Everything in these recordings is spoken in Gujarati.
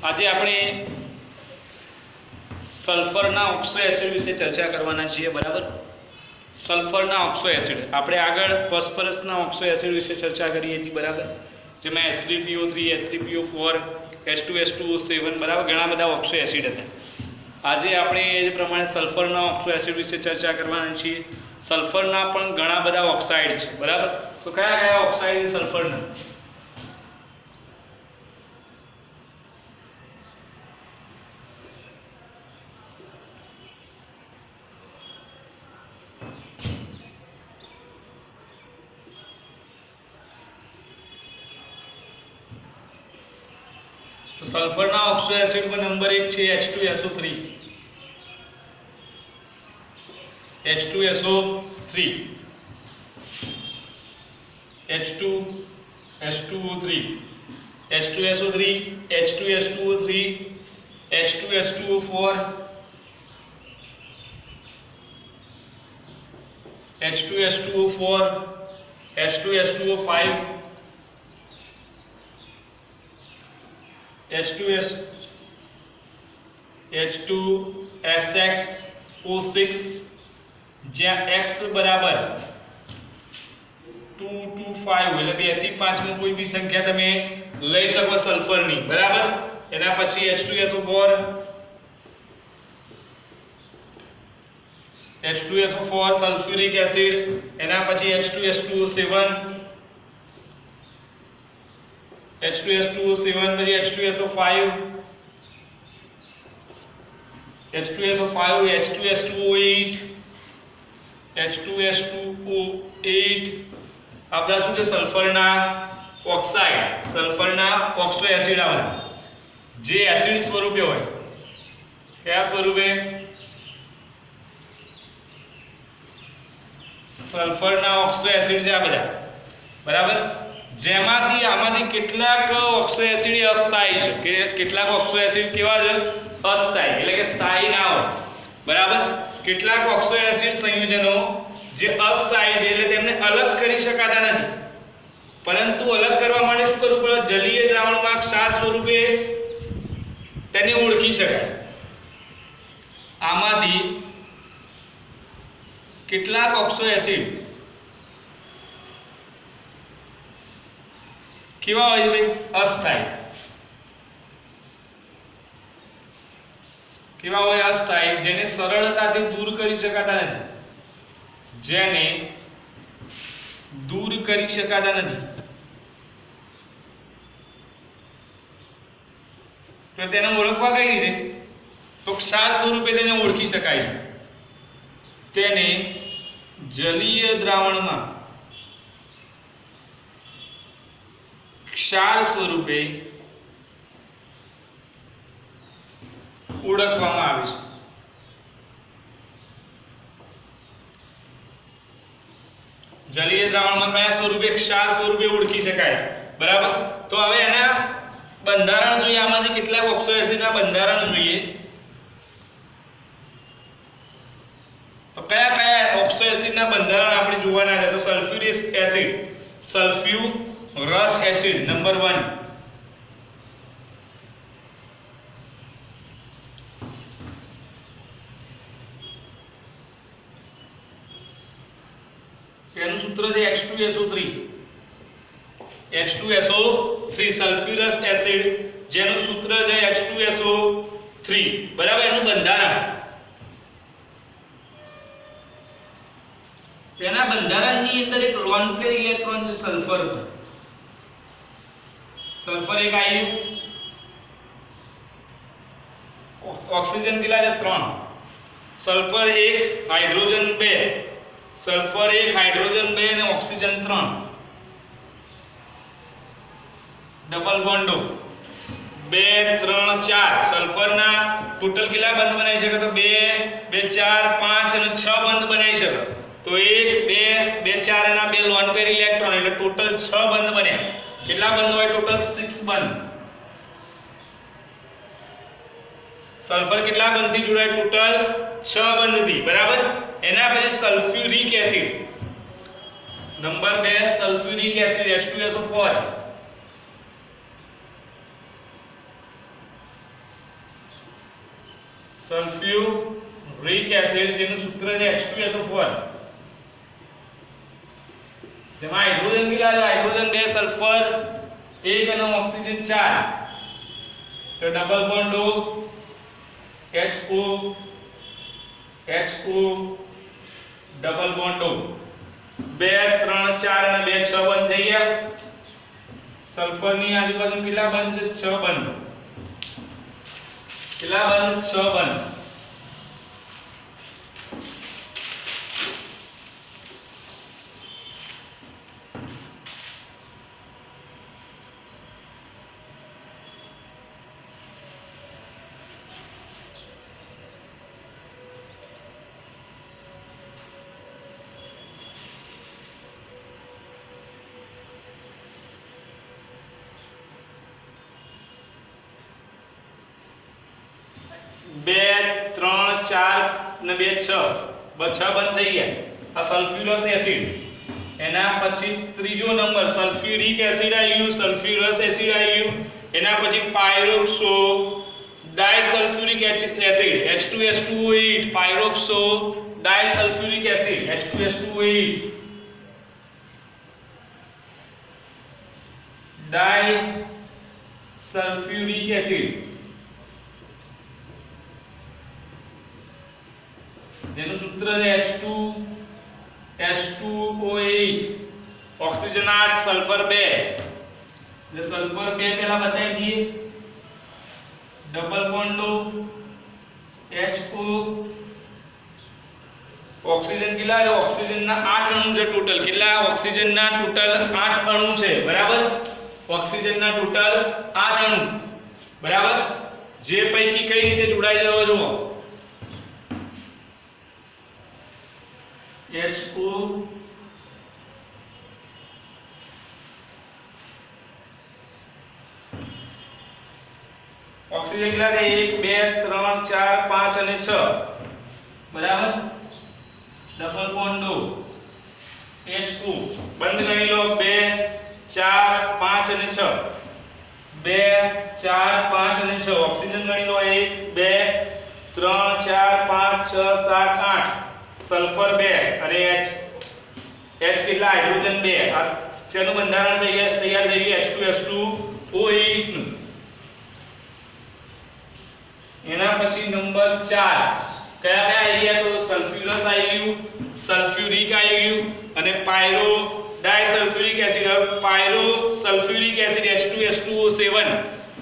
આજે આપણે સલ્ફરના ઓક્સો એસિડ વિશે ચર્ચા કરવાના છીએ, બરાબર. સલ્ફરના ઓક્સો એસિડ આપણે આગળ ફોસ્ફરસના ઓક્સો એસિડ વિશે ચર્ચા કરી હતી, બરાબર, જેમાં H3PO3 H3PO4 H2SO7 બરાબર ઘણા બધા ઓક્સો એસિડ હતા. આજે આપણે એ પ્રમાણે સલ્ફરના ઓક્સો એસિડ વિશે ચર્ચા કરવાના છીએ. સલ્ફરના પણ ઘણા બધા ઓક્સાઇડ છે, બરાબર. તો કયા કયા ઓક્સાઇડ છે સલ્ફરના? તો સલ્ફરના ઓક્સો એસિડમાં નંબર 1 છે H2SO3. H2SO3 H2SO3 H2SO3 H2S2O3 H2S2O4 H2S2O4 H2S2O5 H2SX O6 જ્યાં x બરાબર 2 to 5 એટલે 2 થી 5 માં કોઈ બી સંખ્યા તમે લઈ શકો સલ્ફરની, બરાબર. એના પછી H2SO4 સલ્ફ્યુરિક એસિડ, એના પછી H2S2O7 પછી H2SO5 H2S2O8 H2S2O8 આ બધા શું છે? સલ્ફરના ઓક્સાઇડ, સલ્ફરના ઓક્સો એસિડ આવે જે એસિડ સ્વરૂપે હોય. કયા સ્વરૂપે? સલ્ફરના ઓક્સો એસિડ છે આ બધા, બરાબર. જેમાંથી આમાંથી કેટલાક ઓક્સો એસિડ અસ્થાયી છે, કેટલાક ઓક્સો એસિડ કેવા છે? અસ્થાયી, એટલે કે સ્થાયી ના હોય, બરાબર. કેટલાક ઓક્સો એસિડ સંયોજનો જે અસ્થાયી છે એટલે તેમને અલગ કરી શકાતા નથી, પરંતુ અલગ કરવા માટે શું કરવું પડે? જલીય દ્રાવણમાં ક્ષાર સ્વરૂપે તેને ઓળખી શકાય. આમાંથી કેટલાક ઓક્સો એસિડ કેવા હોય છે? અસ્થાયી. કેવા હોય? અસ્થાયી, જેને સરળતાથી દૂર કરી શકાતા નથી, જેને દૂર કરી શકાતા નથી. તો તેને ઓળખવા કઈ રીતે? તો ક્ષાર સ્વરૂપે તેને ઓળખી શકાય છે. તેને જલીય દ્રાવણમાં ક્ષાર સ્વરૂપે ઓળખવામાં આવે છે. જલીય દ્રાવણમાં કયા સ્વરૂપે? ક્ષાર સ્વરૂપે ઓળખી શકાય, બરાબર. તો હવે એના બંધારણ જોઈએ. આમાંથી કેટલાક ઓક્સો એસિડના બંધારણ જોઈએ. તો કયા કયા ઓક્સો એસિડના બંધારણ આપણે જોવાના છે? તો સલ્ફ્યુરિક એસિડ, સલ્ફ્યુરસ એસિડ નંબર 1. તેનું સૂત્ર છે H2SO3. H2SO3 સલ્ફ્યુરસ એસિડ, જેનું સૂત્ર છે H2SO3, બરાબર. એનું બંધારણ, તેના બંધારણની અંદર એક લોન પેર ઇલેક્ટ્રોન છે સલ્ફર પર. સલ્ફર એક આયન, ઓક્સિજન કેટલા છે? 3. સલ્ફર 1 હાઇડ્રોજન 2, સલ્ફર 1 હાઇડ્રોજન 2 અને ઓક્સિજન 3. ડબલ બોન્ડો 2 3 4. સલ્ફરના ટોટલ કેટલા બંધ બનાવી શકે? તો 2 2 4 5 અને 6 બંધ બનાવી શકે. તો 1 2 2 4 અને 2 લોન પેર ઇલેક્ટ્રોન એટલે ટોટલ 6 બંધ બન્યા. કેટલા બંધ હોય? ટોટલ 6 બંધ. સલ્ફર કેટલા બંધથી જોડાય? ટોટલ 6 બંધથી, બરાબર. એના પછી sulphuric acid number 2 sulphuric acid H2SO4 sulphuric acid જેનું સૂત્ર છે H2SO4 જેમાં હાઇડ્રોજન કેટલા છે હાઇડ્રોજન 2 સલ્ફર 1 અને ઓક્સિજન 4 તો double bond O HO double bond O 2 3 4 અને 2 6 બંધ થઈ ગયા સલ્ફર ની આજુબાજુ કેટલા બંધ છે 6 બંધ કેટલા બંધ 6 બંધ બે ત્રણ ચાર ને 2 6 બંધ થઈ ગયા આ સલ્ફ્યુરસ એસિડ એના પછી ત્રીજો નંબર સલ્ફ્યુરિક એસિડ આવ્યું સલ્ફ્યુરસ એસિડ આવ્યું એના પછી peroxo disulphuric acid H2S2O8 peroxo disulphuric acid H2S2O8 disulphuric acid જેનું સૂત્ર છે H2S2O8 ઓક્સિજન 8 સલ્ફર 2 જે સલ્ફર 2 પહેલા બતાવી દઈએ ડબલ બોન્ડ HO ઓક્સિજન કેટલા છે ઓક્સિજન ના 8 અણુ છે ટોટલ કેટલા ઓક્સિજન ના ટોટલ 8 અણુ છે બરાબર ઓક્સિજન ના ટોટલ 8 અણુ બરાબર જે પૈકી કઈ રીતે જોડાઈ જવો જુઓ HO ઓક્સિજન કેટલા છે 1 2 3 4 5 અને 6 બરાબર ડબલ બોન્ડ HO બંધ કરી લો 2 4 5 અને 6 2 4 5 અને 6 ઓક્સિજન ગણી લો 1 2 3 4 5 6 7 8 સલ્ફર 2 અને H કેટલા હાઇડ્રોજન 2 આ જેનું બંધારણ તૈયાર થઈ ગયું H2S2O8 નું એના પછી નંબર 4 કયા આવી ગયા તો સલ્ફ્યુરસ આવી ગયું સલ્ફ્યુરિક આવી ગયું અને pyro disulphuric acid pyro sulphuric acid H2S2O7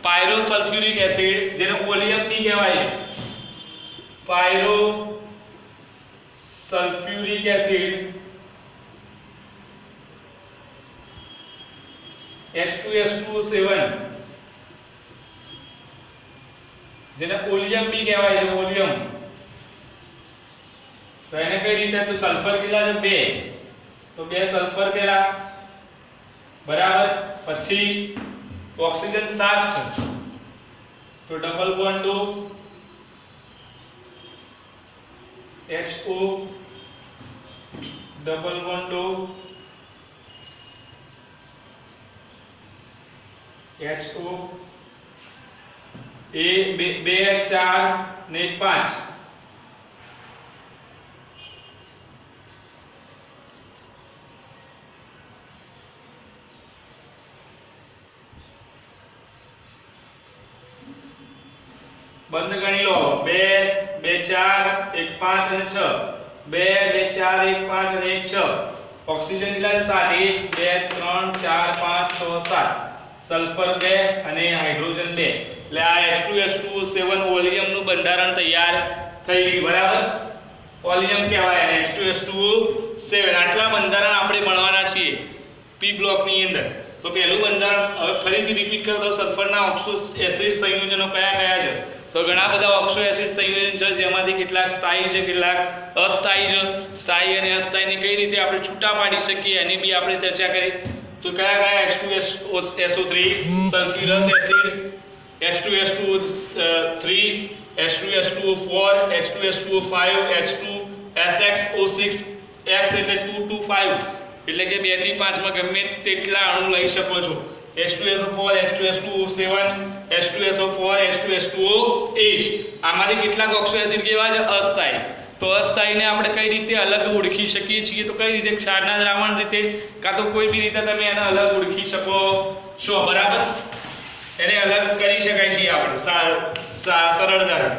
pyro sulphuric acid જેને ઓલિયમ બી કહેવાય પાયરો સલ્ફ્યુરિક એસિડ H2S2O7 જેને ઓલિયમ બી કહેવાય છે ઓલિયમ તો એને કઈ રીતે તો સલ્ફર કેટલા છે 2 તો 2 સલ્ફર પેલા બરાબર પછી ઓક્સિજન 7 છે તો double bond HO double bond HO એ 2 4 ને 5 બંધ ગણી લો 2 2 4 1 5 અને 6 2 2 4 1 5 અને 1 6 ઓક્સિજન કેટલા છે 7 1 2 3 4 5 6 7 સલ્ફર 2 અને હાઇડ્રોજન 2 એટલે આ H2S2O7 ઓલિયમ નું બંધારણ તૈયાર થઈ ગયું બરાબર ઓલિયમ કહેવાય અને H2S2O7 આટલા બંધારણ આપણે ભણવાના છીએ P બ્લોક ની અંદર તો પહેલું બંધારણ હવે ફરીથી રિપીટ કરી દઉં સલ્ફરના ઓક્સો એસિડ સંયોજનો કયા કયા છે તો ઘણા બધા ઓક્સો એસિડ સંયોજન છે જેમાંથી કેટલાક સ્થાયી છે કેટલાક અસ્થાયી છે સ્થાયી અને અસ્થાયીને કઈ રીતે આપણે છૂટા પાડી શકીએ એની બી આપણે ચર્ચા કરી તો કયા કયા H2SO3 સલ્ફ્યુરસ acid H2S2O3 H2S2O4 H2S2O5 H2SXO6 X એટલે 2 to 5 એટલે કે 2 થી 5 માં ગમે તેટલા અણુ લઈ શકો છો H2SO4 H2S2O7 H2SO4 H2SO8 આમાંથી કેટલાક ઓક્સો એસિડ કેવા છે અસ્થાયી તો અસ્થાયીને આપણે કઈ રીતે અલગ ઓળખી શકીએ છીએ તો કઈ રીતે ક્ષારના દ્રાવણ રીતે કાં તો કોઈ બી રીતે તમે એને અલગ ઓળખી શકો છો બરાબર એને અલગ કરી શકાય છે આપણે સરળતાથી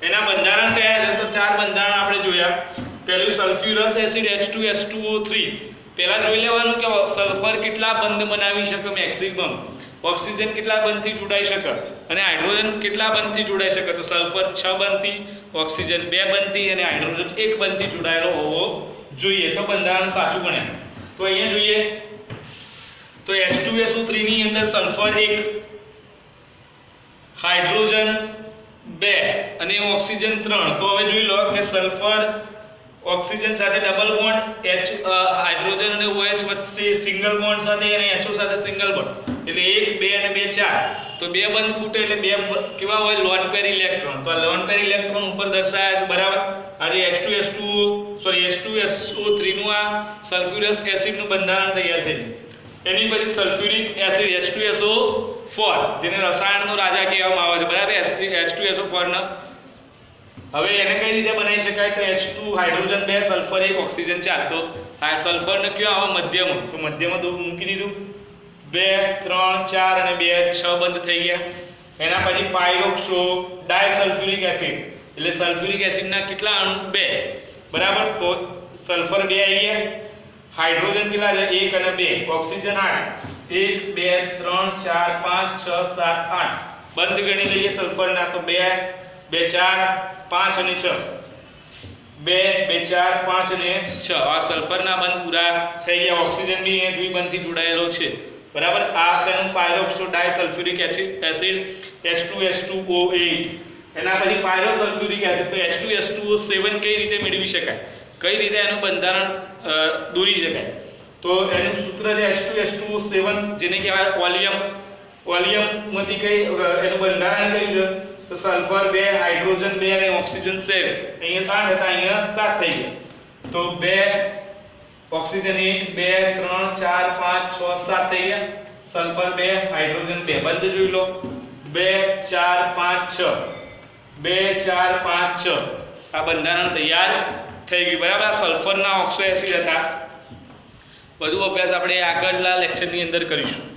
એના બંધારણ કયા છે તો ચાર બંધારણ આપણે જોયા પહેલું સલ્ફ્યુરસ એસિડ H2SO3 પહેલા જોઈ લેવાનું કે સલ્ફર કેટલા બંધ બનાવી શકે મેક્સિમમ ઓક્સિજન કેટલા બંધથી જોડાઈ શકે અને હાઇડ્રોજન કેટલા બંધથી જોડાઈ શકે તો સલ્ફર 6 બંધથી ઓક્સિજન 2 બંધથી અને હાઇડ્રોજન 1 બંધથી જોડાયેલો હોવો જોઈએ તો બંધારણ સાચું બન્યા તો અહીંયા જોઈએ તો H2SO3 ની અંદર સલ્ફર 1 હાઇડ્રોજન 2 અને ઓક્સિજન 3 તો હવે જોઈ લો કે સલ્ફર ઓક્સિજન સાથે ડબલ બોન્ડ હાઇડ્રોજન અને OH વચ્ચે સિંગલ બોન્ડ સાથે અને HO સાથે સિંગલ બોન્ડ એટલે 1 2 અને 2 4 તો બે બંધ ખૂટે એટલે બે કેવા હોય લોન પેર ઇલેક્ટ્રોન તો આ લોન પેર ઇલેક્ટ્રોન ઉપર દર્શાવ્યા છે બરાબર આ જે H2SO3 નું આ સલ્ફ્યુરસ એસિડ નું બંધારણ તૈયાર થઈ ગયું એની પછી સલ્ફ્યુરિક એસિડ H2SO4 જેને રસાયણનો રાજા કહેવામાં આવે છે બરાબર H2SO4 નો હવે એને કઈ રીતે બનાવી શકાય તો H2 હાઇડ્રોજન 2 સલ્ફર 1 ઓક્સિજન 4 તો આ સલ્ફર ને કયો આવે મધ્યમાં તો મધ્યમાં દો મૂકી દીધું 2 3 4 અને 2 6 બંધ થઈ ગયા એના પછી પાયરોક્સો ડાયસલ્ફ્યુરિક એસિડ એટલે સલ્ફ્યુરિક એસિડ ના કેટલા અણુ 2 બરાબર તો સલ્ફર 2 આવી ગયા હાઇડ્રોજન કેટલા છે 1 અને 2 ઓક્સિજન 8 1 2 3 4 5 6 7 8 બંધ ગણી લઈએ સલ્ફર ના તો 2 2 4 5 અને 6 2 2 4 5 અને 6 આ સલ્ફરના બંધ પૂરા થઈ ગયા ઓક્સિજન બી એ દ્વિબંધથી જોડાયેલો છે બરાબર આ સેનું પાયરોક્સો ડાયસલ્ફ્યુરિક એસિડ H2S2O8 એના પછી પાયરોસલ્ફ્યુરિક એસિડ તો H2S2O7 કઈ રીતે મેળવી શકાય કઈ રીતે એનું બંધારણ દોરી શકાય તો એનું સૂત્ર છે H2S2O7 જેને કહેવાય ઓલિયમમાંથી કઈ એનું બંધારણ કર્યું છે તો સલ્ફર 2 હાઇડ્રોજન 2 અને ઓક્સિજન 7 અહીંયા 8 હતા અહીંયા 7 થઈ ગયા તો 2 ઓક્સિજન 1 2 3 4 5 6 7 થઈ ગયા સલ્ફર 2 હાઇડ્રોજન 2 બંધ જોઈ લો 2 4 5 6 2 4 5 6 આ બંધારણ તૈયાર થઈ ગયું બરાબર સલ્ફરના ઓક્સો એસિડ હતા બધું અભ્યાસ આપણે આગળના લેક્ચરની અંદર કરીશું